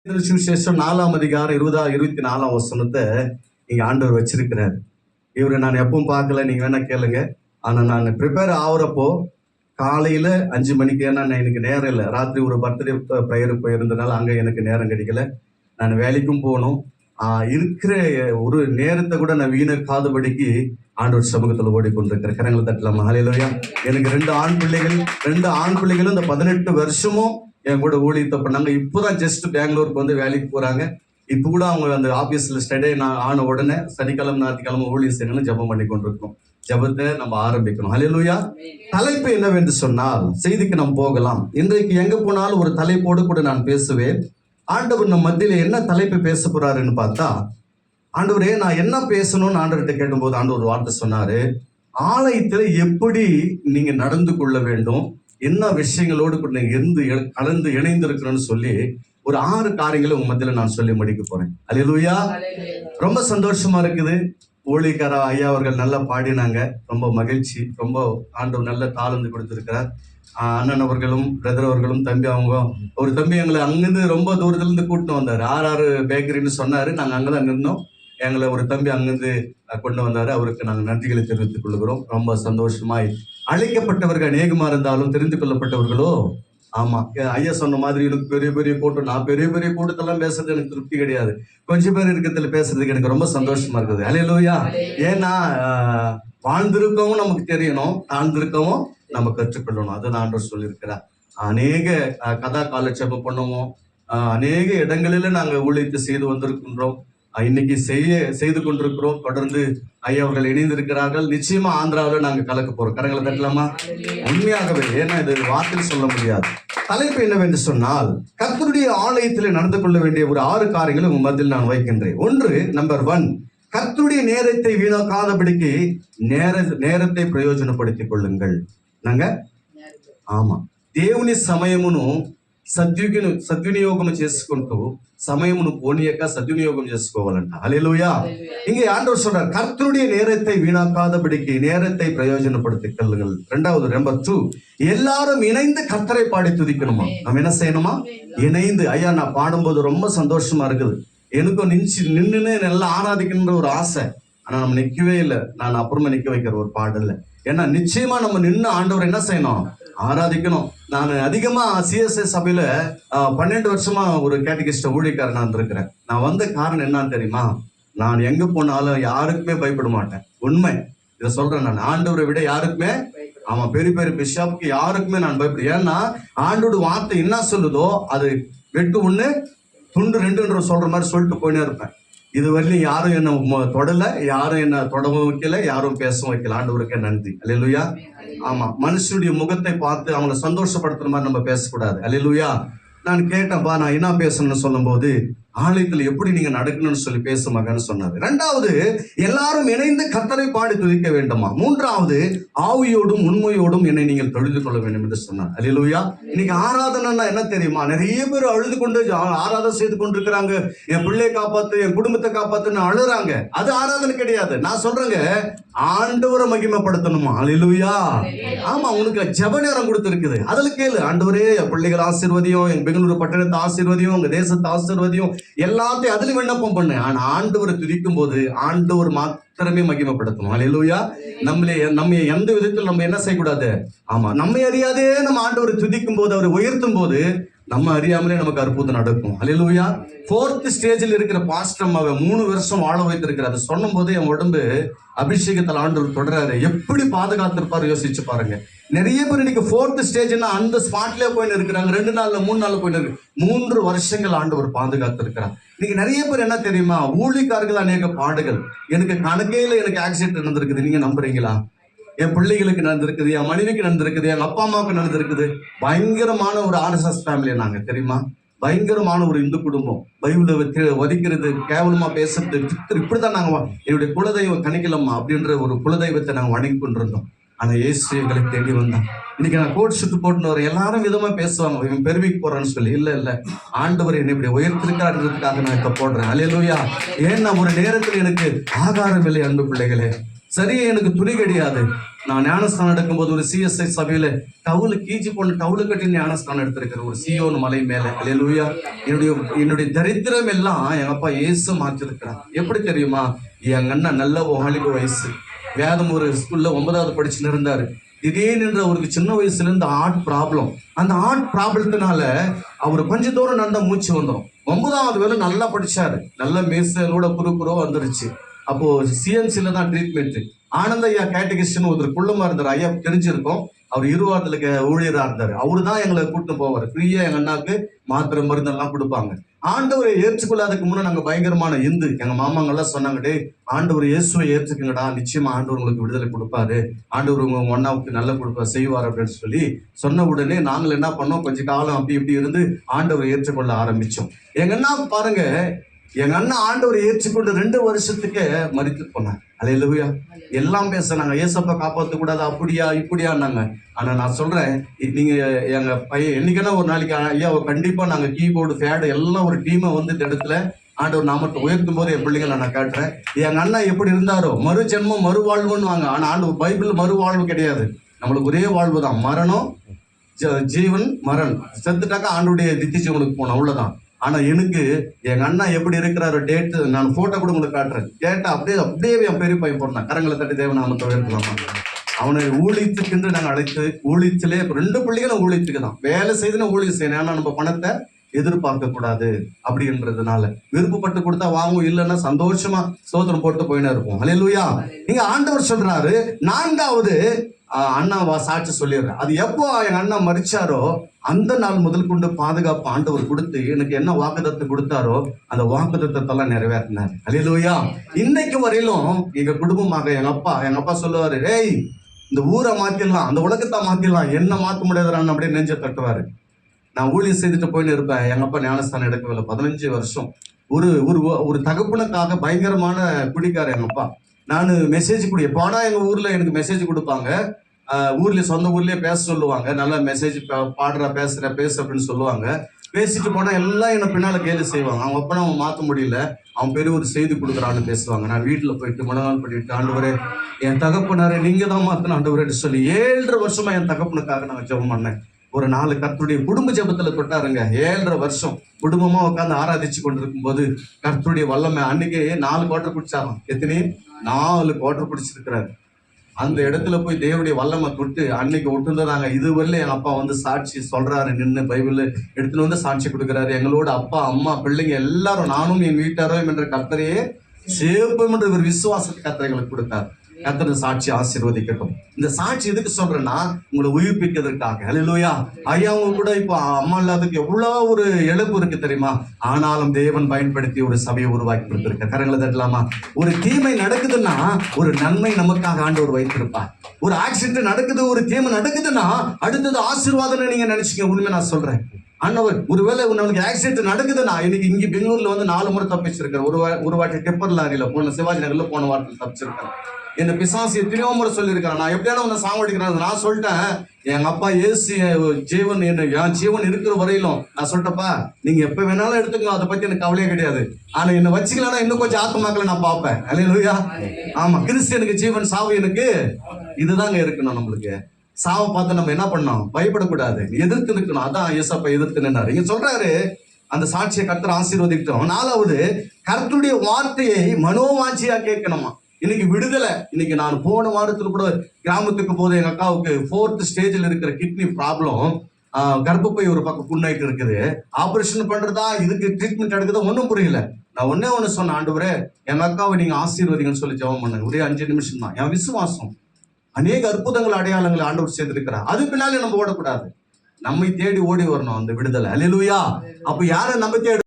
சுவிசேஷம் 4ஆம் அதிகாரம் 24ஆம் வசனத்தை இங்க ஆண்டவர் வச்சிருக்கிறாரு. இவரை நான் எப்பவும் பார்க்கல, நீங்க வேணா கேளுங்க. ஆனா நான் ப்ரிப்பேர் ஆகுறப்போ காலையில 5 மணிக்கு, ஏன்னா எனக்கு நேரம் இல்லை, ராத்திரி ஒரு பர்த்டே ப்ரேயருக்கு போயிருந்தனால அங்க எனக்கு நேரம் கிடைக்கல. நான் வேலைக்கும் போகணும். இருக்கிற ஒரு நேரத்தை கூட நான் வீணாக்காதபடிக்கு ஆண்டவர் சமூகத்துல ஓடிக்கொண்டிருக்கிறேன். கரங்களை தட்டலாமா? ஹல்லேலூயா. எனக்கு 2 ஆண் பிள்ளைகளும் இந்த 18 வருஷமும் என் கூட ஊழியத்தை பண்ணாங்க. இப்போதான் ஜஸ்ட் பெங்களூருக்கு வந்து வேலைக்கு போறாங்க. இப்போ கூட அவங்க அந்த ஆபீஸ்ல ஸ்டடே நான் ஆன உடனே சனிக்கிழமை ஞாயிற்றுக்கிழமை ஊழியம் செய்யணும்னு ஜெபம் பண்ணி கொண்டிருக்கோம். ஜெபத்தை நம்ம ஆரம்பிக்கணும். ஹல்லேலூயா. தலைப்பு என்னவென்று சொன்னால், செய்திக்கு நாம் போகலாம். இன்றைக்கு எங்க போனாலும் ஒரு தலைப்போடு கூட நான் பேசுவேன். ஆண்டவர் நம்ம மத்தியில என்ன தலைப்பு பேச போறாருன்னு பார்த்தா, ஆண்டவரே நான் என்ன பேசணும்னு ஆண்டவர்கிட்ட கேட்டும்போது ஆண்டவர் ஒரு வார்த்தை சொன்னாரு, ஆலயத்துல எப்படி நீங்க நடந்து கொள்ள வேண்டும், என்ன விஷயங்களோடு கூட நீங்க கலந்து இணைந்து இருக்கணும்னு சொல்லி ஒரு 6 காரியங்களை உங்க மத்தியில நான் சொல்லி முடிக்க போறேன். அல்லேலூயா. ரொம்ப சந்தோஷமா இருக்குது. ஊழியக்கார ஐயா அவர்கள் நல்லா பாடினாங்க. ரொம்ப மகிழ்ச்சி. ரொம்ப ஆண்டவர் நல்ல தாளந்து கொடுத்திருக்கிறார். அண்ணன் அவர்களும் பிரதர் அவர்களும் தம்பி, அவங்க ஒரு தம்பி எங்களை அங்கிருந்து ரொம்ப தூரத்துல இருந்து கூட்டிட்டு வந்தாரு. RR பேக்கரின்னு சொன்னாரு. நாங்க அங்கதான் நின்னோம். எங்களை ஒரு தம்பி அங்கிருந்து கொண்டு வந்தாரு. அவருக்கு நாங்கள் நன்றிகளை தெரிவித்துக் கொள்கிறோம். ரொம்ப சந்தோஷமாய் அழைக்கப்பட்டவர்கள் அநேகமா இருந்தாலும் தெரிந்து கொள்ளப்பட்டவர்களோ, ஆமா ஐயா சொன்ன மாதிரி எனக்கு பெரிய பெரிய கூட்டம், நான் பெரிய பெரிய கூட்டத்தெல்லாம் பேசுறது எனக்கு திருப்தி கிடையாது. கொஞ்சம் பேர் இருக்கிறதுல பேசுறதுக்கு எனக்கு ரொம்ப சந்தோஷமா இருக்குது. அல்லேலூயா. ஏன்னா வாழ்ந்திருக்கவும் நமக்கு தெரியணும், தாழ்ந்திருக்கவும் நம்ம கற்றுக்கொள்ளணும். அதுதான் ஆண்டவர் சொல்லியிருக்கிறார். அநேக கதா காலட்சேபம் பண்ணுவோம். அநேக இடங்களில நாங்க ஊழியத்தை செய்து வந்திருக்கின்றோம். இன்னைக்கு செய்து கொண்டிருக்கிறோம். தொடர்ந்து ஐயா அவர்கள் இணைந்திருக்கிறார்கள். நிச்சயமா ஆந்திராவில் நாங்க கலக்க போறோம். கரங்களை தட்டலாமா? உண்மையாகவே, ஏன்னா இது வார்த்தையில் சொல்ல முடியாது. தலைப்பு என்னவென்று சொன்னால், கர்த்தருடைய ஆலயத்தில் நடந்து கொள்ள வேண்டிய ஒரு 6 காரியங்களை உங்க மத்தியில் நான் வைக்கின்றேன். ஒன்று, நம்பர் 1, கர்த்தருடைய நேரத்தை வீணாக்காதபடிக்கு நேரத்தை பிரயோஜனப்படுத்திக் கொள்ளுங்கள். நாங்க ఆమా దేవుని సమయమును సద్వినియోగం చేసుకుంటూ సమయమును పోనీయక సద్వినియోగం చేసుకోవాలంట. హల్లెలూయా. இங்கே ஆண்டவர் சொல்றார், கர்த்தருடைய நேரத்தை வீணாக்காதபடிக்கு நேரத்தை பிரயோஜனப்படுத்திக் கொள்ளுங்கள். இரண்டாவது, நம்பர் 2, எல்லாரும் இணைந்து கர்த்தரை பாடி துதிக்கணுமா. நம்ம என்ன செய்யணுமா? இணைந்து. ஐயா நான் பாடும்போது ரொம்ப சந்தோஷமா இருக்குது. எனக்கும் நின்று நல்லா ஆராதிக்கின்ற ஒரு ஆசை. ஆனா நம்ம நிக்கவே இல்லை. நான் அப்புறமா நிக்க வைக்கிற ஒரு பாடல்ல. ஏன்னா நிச்சயமா நம்ம நின்று ஆண்டவர் என்ன செய்யணும்? ஆராதிக்கணும். நான் அதிகமா CSI சபையில 12 வருஷமா ஒரு கேட்டகிஸ்ட ஊழியக்காரன் நான் இருக்கிறேன். நான் வந்த காரணம் என்னன்னு தெரியுமா? நான் எங்க போனாலும் யாருக்குமே பயப்பட மாட்டேன். உண்மை இதை சொல்றேன். நான் ஆண்டவரை விட யாருக்குமே, அவன் பெரிய பெரிய பிஷப்புக்கு யாருக்குமே நான் பயப்பட. ஏன்னா ஆண்டோட வார்த்தை என்ன சொல்லுதோ அது வெட்டு 1 துண்டு 2 சொல்ற மாதிரி சொல்லிட்டு போயினே இருப்பேன். இது வரையிலும் யாரும் என்ன தொடல, யாரும் என்ன தொடவும் வைக்கல, யாரும் பேசவும் வைக்கல. ஆண்டவருக்கே நன்றி. அல்லேலூயா. ஆமா, மனுஷனுடைய முகத்தை பார்த்து அவங்களை சந்தோஷப்படுத்துற மாதிரி நம்ம பேசக்கூடாது. அல்லேலூயா. நான் கேட்டேன்ப்பா, நான் என்ன பேசணும்னு சொல்லும் போது, ஆலயத்துல எப்படி நீங்க நடக்கணும்னு சொல்லி பேசுமாங்கன்னு சொன்னாரு. 2வது, எல்லாரும் இணைந்து கர்த்தரை பாடி துதிக்க வேண்டுமா. 3வது, ஆவியோடும் உண்மையோடும் என்னை நீங்கள் தொழுது கொள்ள வேண்டும் என்று சொன்னார். அல்லேலூயா. இன்னைக்கு ஆராதனைன்னா என்ன தெரியுமா? நிறைய பேர் அழுது கொண்டு ஆராதனை செய்து கொண்டிருக்கிறாங்க. என் பிள்ளையை காப்பாத்து, என் குடும்பத்தை காப்பாத்துன்னு அழுறாங்க. அது ஆராதனை கிடையாது. நான் சொல்றேங்க, ஆண்டவரை மகிமைப்படுத்தணுமா. அல்லேலூயா. ஆமா, உனக்கு ஜெப நேரம் கொடுத்திருக்குது. அதுல கேளு, ஆண்டவரே என் பிள்ளைகள் ஆசீர்வதியும், என் பெங்களூரு பட்டணத்தை ஆசீர்வதியும், உங்க தேசத்தை ஆசீர்வதியும், எல்லாத்தையும் அதுல விண்ணப்பம் பண்ணு. ஆனா ஆண்டவரை துதிக்கும் போது ஆண்டவர் மாத்திரமே மகிமைப்படுத்தணும். அல்லேலூயா. நம்ம எந்த விதத்தில் நம்ம என்ன செய்யக்கூடாது? ஆமா, நம்ம அறியாதே நம்ம ஆண்டவரை துதிக்கும் போது, அவரை உயர்த்தும் போது நம்ம அறியாமலே நமக்கு அற்புதம் நடக்கும். அல்லேலூயா. 4th ஸ்டேஜில் இருக்கிற பாஸ்டர் அம்மாவை 3 வருஷம் வாழ வைத்திருக்கிறாரு. சொல்லும் போது என் உடம்பு அபிஷேகத்தில் ஆண்டவர் தொடராரு. எப்படி பாதுகாத்திருப்பாரு யோசிச்சு பாருங்க. நிறைய பேர் இன்னைக்கு 4th ஸ்டேஜ்னா அந்த ஸ்பாட்லயே போயின்னு இருக்கிறாங்க. 2 நாள்ல 3 நாள்ல போயின்னு இருக்கு. 3 வருஷங்கள் ஆண்டவர் பாதுகாத்திருக்கிறார். இன்னைக்கு நிறைய பேர் என்ன தெரியுமா? ஊழியக்காரர்கள் அநேக பாடுகள். எனக்கு கணக்கையில எனக்கு ஆக்சிடென்ட் நடந்திருக்குது. நீங்க நம்புறீங்களா? என் பிள்ளைகளுக்கு நடந்திருக்குது, என் மனைவிக்கு நடந்திருக்குது, என் அப்பா அம்மாவுக்கு நடந்திருக்குது. பயங்கரமான ஒரு RSS ஃபேமிலி நாங்க, தெரியுமா? பயங்கரமான ஒரு இந்து குடும்பம். பைபிளை வதிக்கிறது, கேவலமா பேசுறது, இப்படிதான் நாங்க என்னுடைய குலதெய்வம் கணிக்கலம்மா அப்படின்ற ஒரு குலதெய்வத்தை நாங்க வணங்கி கொண்டிருந்தோம். ஆனா இயேசு எங்களை தேடி வந்தான். இன்னைக்கு நான் கோட் சுட்டு போட்டுன்னு வரேன். எல்லாரும் விதமா பேசுவாங்க, இவன் பெருமைக்கு போறான்னு சொல்லி. இல்ல ஆண்டவர் என்னை இப்படி உயர்த்திருக்காருன்றதுக்காக நான் இப்ப போடுறேன். அல்லேலூயா. ஏன்னா ஒரு நேரத்தில் எனக்கு ஆகாரம் இல்லை. அன்பு பிள்ளைகளே, சரியா எனக்கு துணி கிடையாது. நான் ஞானஸ்தானம் எடுக்கும்போது ஒரு சிஎஸ்ஐ சபையில டவுலு கீஜி பொண்ணு டவுலு கட்டி ஞானஸ்தானம் எடுத்திருக்கிறேன் ஒரு சியோன் மலை மேல. அல்லேலூயா. என்னுடைய தரித்திரம் எல்லாம் எங்க அப்பா இயேசு மாற்றிருக்கிறார். எப்படி தெரியுமா? எங்க அண்ணன் நல்ல வாலிப வயசு, வேதம் ஒரு ஸ்கூல்ல 9வது படிச்சுன்னு இருந்தாரு. திடீர்னு அவருக்கு சின்ன வயசுல இருந்து ஹார்ட் ப்ராப்ளம். அந்த ஹார்ட் ப்ராப்ளத்தினால அவர் கொஞ்ச தூரம் நடந்த மூச்சு வந்துடும். 9வது வேலை நல்லா படிச்சாரு, நல்ல மேசலோட குறுக்குறோ வந்துருச்சு. அப்போ சிஎம்சில தான் ட்ரீட்மெண்ட். ஆனந்த ஐயா கேட்டகிஸ்ட்னு ஒருத்தர் குள்ளமா இருந்தார், ஐயா தெரிஞ்சிருக்கும். அவர் இருவாரத்துல ஊழியரா இருந்தாரு. அவரு தான் எங்களை கூட்டு போவார். ஃப்ரீயா எங்க அண்ணாக்கு மாத்திரை மருந்து எல்லாம் கொடுப்பாங்க. ஆண்டவரை ஏற்றுக்கொள்ளாததுக்கு முன்னே நாங்க பயங்கரமான இந்து. எங்க மாமாங்க எல்லாம் சொன்னாங்க, டே ஆண்டவர் இயேசுவை ஏற்றுக்குங்கடா, நிச்சயமா ஆண்டவர் உங்களுக்கு விடுதலை கொடுப்பாரு, ஆண்டவர் உங்க ஒன்னாவுக்கு நல்ல கொடுப்பாரு செய்வார் அப்படின்னு சொல்லி சொன்ன உடனே நாங்கள் என்ன பண்ணோம், கொஞ்ச காலம் அப்படி இப்படி இருந்து ஆண்டவரை ஏற்றுக்கொள்ள ஆரம்பிச்சோம். எங்க அண்ணா பாருங்க, எங்க அண்ணா ஆண்டவரை ஏற்றுக்கொண்டு 2 வருஷத்துக்கு மரித்து போனாங்க. அல்லேலூயா. எல்லாம் பேசுனாங்க, ஏசப்பா காப்பாற்ற கூடாது, அப்படியா இப்படியான்னாங்க. ஆனா நான் சொல்றேன், நீங்க எங்க பையன் என்னைக்குன்னா ஒரு நாளைக்கு ஐயா கண்டிப்பா நாங்க கீபோர்டு ஃபேடு எல்லாம் ஒரு டீமை வந்து இந்த இடத்துல ஆண்டவர் நாமத்தை உயர்த்தும் போது என் பிள்ளைங்களை நான் காட்டுறேன். எங்க அண்ணா எப்படி இருந்தாரோ மறு ஜென்மம் மறுவாழ்வுன்னு வாங்க. ஆனா ஆண்டு பைபிள் மறுவாழ்வு கிடையாது, நம்மளுக்கு ஒரே வாழ்வு தான், மரணம் ஜீவன் மரணம். செத்துட்டாக்கா ஆண்டுடைய நித்திய ஜீவனுக்கு போனோம், அவ்வளவுதான். ஆனா எனக்கு எங்க அண்ணா எப்படி இருக்கிறாரோ டேட்டு நான் போட்டோ கூட உங்களுக்கு காட்டுறேன். கேட்டா அப்படியே என் பெரிய பையன் போட்டான். கரங்களை தட்டி தேவநாமத்தை உயர்த்தலாமா? அவனை ஊழியத்துக்கு நாங்க அழைத்து ஊழியத்திலே 2 பிள்ளைகளும் ஊழியத்துக்கு தான் வேலை செய்துன்னு ஊழியம் செய்யணும். ஏன்னா நம்ம பணத்தை எதிர்பார்க்க கூடாது அப்படின்றதுனால விருப்பப்பட்டு கொடுத்தா வாங்குவோம், இல்லைன்னா சந்தோஷமா சோதனம் போட்டு போயின்னு இருப்போம். அல்லேலூயா. நீங்க ஆண்டவர் சொல்றாரு 4வது அண்ணா சாட்சி சொல்லிடுறேன். அது எப்போ என் அண்ணா மரிச்சாரோ அந்த நாள் முதல் கொண்டு பாதுகாப்பு ஆண்டவர் கொடுத்து எனக்கு என்ன வாக்குத்தத்தம் கொடுத்தாரோ அந்த வாக்குத்தத்தெல்லாம் நிறைவேற்றினார். அல்லேலூயா. இன்னைக்கு வரையிலும் எங்க குடும்பமாக எங்க அப்பா சொல்லுவாரு, ஏய் இந்த ஊரை மாத்திடலாம், அந்த உலகத்தை மாத்திடலாம், என்ன மாத்த முடியாதுறான்னு அப்படியே நெஞ்ச தட்டுவாரு. நான் ஊழியம் செய்துட்டு போயின்னு இருப்பேன். எங்க அப்பா ஞானஸ்தானம் எடுக்கவில்லை 15 வருஷம். ஒரு தகப்பனுக்காக பயங்கரமான குடிக்கார எங்க அப்பா. நான் மெசேஜ் கொடு எப்போனா எங்க ஊர்ல எனக்கு மெசேஜ் கொடுப்பாங்க. ஊர்ல சொந்த ஊர்லயே பேச சொல்லுவாங்க. நல்லா மெசேஜ் பாடுற பேசு அப்படின்னு சொல்லுவாங்க. பேசிட்டு போனா எல்லாம் என்ன பின்னால கேள்வி செய்வாங்க. அவங்க அப்பனா அவன் மாத்த முடியல, அவன் பெரிய ஒரு செய்தி கொடுக்குறான்னு பேசுவாங்க. நான் வீட்டுல போயிட்டு முழங்கால் பண்ணிட்டு, ஆண்டவரே என் தகப்பனாரே நீங்க தான் மாத்தணும் ஆண்டவரேன்னு சொல்லி 7.5 வருஷமா என் தகப்பனுக்காக நாங்க ஜெபம் பண்ணேன். ஒரு 4 கர்த்தருடைய குடும்ப ஜெபத்துல தொட்டாருங்க. 7.5 வருஷம் குடும்பமா உட்காந்து ஆராதிச்சு கொண்டிருக்கும் போது கர்த்தருடைய வல்லமை. அன்னைக்கு 4 குவார்டர் பிடிச்சாராம். எத்தனை 4 குவார்டர் பிடிச்சிருக்கிறாரு. அந்த இடத்துல போய் தேவனுடைய வல்லமை தொட்டு அன்னைக்கு ஒட்டுந்தாங்க. இதுவரையில என் அப்பா வந்து சாட்சி சொல்றாரு, நின்று பைபிள் எடுத்துன்னு வந்து சாட்சி கொடுக்குறாரு. எங்களோட அப்பா அம்மா பிள்ளைங்க எல்லாரும், நானும் என் வீட்டாரோ என்ற கர்த்தரையே சேவம் என்ற ஒரு விசுவாசத்தை கர்த்தர் எங்களுக்கு கொடுத்தார். கர்த்தர் சாட்சி ஆசீர்வதிக்கட்டும். இந்த சாட்சி எதுக்கு சொல்றேன்னா உங்களை உயிர்ப்பிக்கிறதுக்காக. அல்லேலூயா. ஐயாவும் கூட இப்போ அம்மா இல்லாததுக்கு எவ்வளவு ஒரு இழப்பு இருக்கு தெரியுமா? ஆனாலும் தேவன் பயன்படுத்தி ஒரு சபையை உருவாக்கி கொடுத்திருக்க. கரங்களை தட்டலாமா? ஒரு தீமை நடக்குதுன்னா ஒரு நன்மை நமக்காக ஆண்டவர் வைத்திருப்பார். ஒரு ஆக்சிடென்ட் நடக்குது, ஒரு தீமை நடக்குதுன்னா அடுத்தது ஆசீர்வாதம்னு நீங்க நினைச்சீங்க. உண்மை நான் சொல்றேன். ஆண்டவர் ஒருவேளை உங்களுக்கு ஆக்சிடென்ட் நடக்குதுன்னா, இன்னைக்கு இங்க பெங்களூர்ல வந்து 4 முறை தப்பிச்சிருக்கேன். ஒரு வாட்டி டெப்பர் லாரியில போன சிவாஜி நகர்ல போன வாரத்தில் தப்பிச்சிருக்கேன். இந்த பிசாசு எத்தனையோ முறை சொல்லியிருக்கிறேன், நான் எப்படியான உன்னை சாவடிக்கிறேன். நான் சொல்லிட்டேன், எங்க அப்பா ஏசு ஜீவன் என் ஜீவன் இருக்கிற வரையிலும் நான் சொல்லிட்டப்பா நீங்க எப்ப வேணாலும் எடுத்துக்கோ, அதை பத்தி எனக்கு கவலையே கிடையாது. ஆனா என்ன வச்சுக்கலாம், இன்னும் கொஞ்சம் ஆத்மாக்களை நான் பார்ப்பேன். அல்லேலூயா. ஆமா, கிறிஸ்டியனுக்கு ஜீவன் சாவு எனக்கு இதுதாங்க இருக்கணும். நம்மளுக்கு சாவை பார்த்து நம்ம என்ன பண்ணோம்? பயப்படக்கூடாது, எதிர்த்து நிற்கணும். அதான் ஏசப்பா எதிர்த்து நின்னாரு. இங்க சொல்றாரு அந்த சாட்சியை கர்த்தர் ஆசீர்வதிக்கிட்டோம். 4வது கர்த்தருடைய வார்த்தையை மனோவாஞ்சியா கேட்கணுமா. இன்னைக்கு விடுதலை. இன்னைக்கு நான் போன வாரத்துல கூட கிராமத்துக்கு போது எங்க அக்காவுக்கு 4th ஸ்டேஜில் இருக்கிற கிட்னி ப்ராப்ளம், கர்ப்பப்பை ஒரு பக்கம் புண்ணாயிட்டு இருக்குது. ஆபரேஷன் பண்றதா இதுக்கு ட்ரீட்மெண்ட் எடுக்குதா ஒன்றும் புரியல. நான் ஒண்ணு சொன்னேன், ஆண்டவரே எங்க அக்காவை நீங்க ஆசீர்வதிங்கன்னு சொல்லி ஜெபம் பண்ணுங்க. ஒரே 5 நிமிஷம் தான். என் விசுவாசம் அநேக அற்புதங்கள் அடையாளங்களை ஆண்டவர் செய்திருக்கிறார். அது பின்னாலே நம்ம ஓடக்கூடாது, நம்மை தேடி ஓடி வரணும் அந்த விடுதலை. அல்லேலூயா. அப்ப யாரை நம்ம தேடி